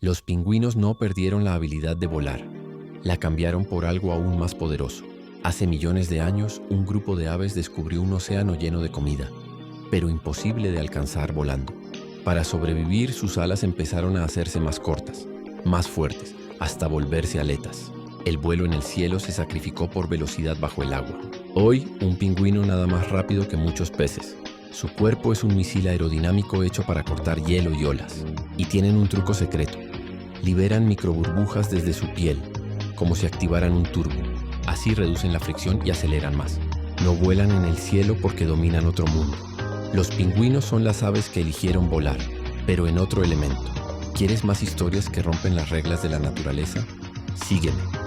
Los pingüinos no perdieron la habilidad de volar. La cambiaron por algo aún más poderoso. Hace millones de años, un grupo de aves descubrió un océano lleno de comida, pero imposible de alcanzar volando. Para sobrevivir, sus alas empezaron a hacerse más cortas, más fuertes, hasta volverse aletas. El vuelo en el cielo se sacrificó por velocidad bajo el agua. Hoy, un pingüino nada más rápido que muchos peces. Su cuerpo es un misil aerodinámico hecho para cortar hielo y olas. Y tienen un truco secreto. Liberan microburbujas desde su piel, como si activaran un turbo. Así reducen la fricción y aceleran más. No vuelan en el cielo porque dominan otro mundo. Los pingüinos son las aves que eligieron volar, pero en otro elemento. ¿Quieres más historias que rompen las reglas de la naturaleza? Sígueme.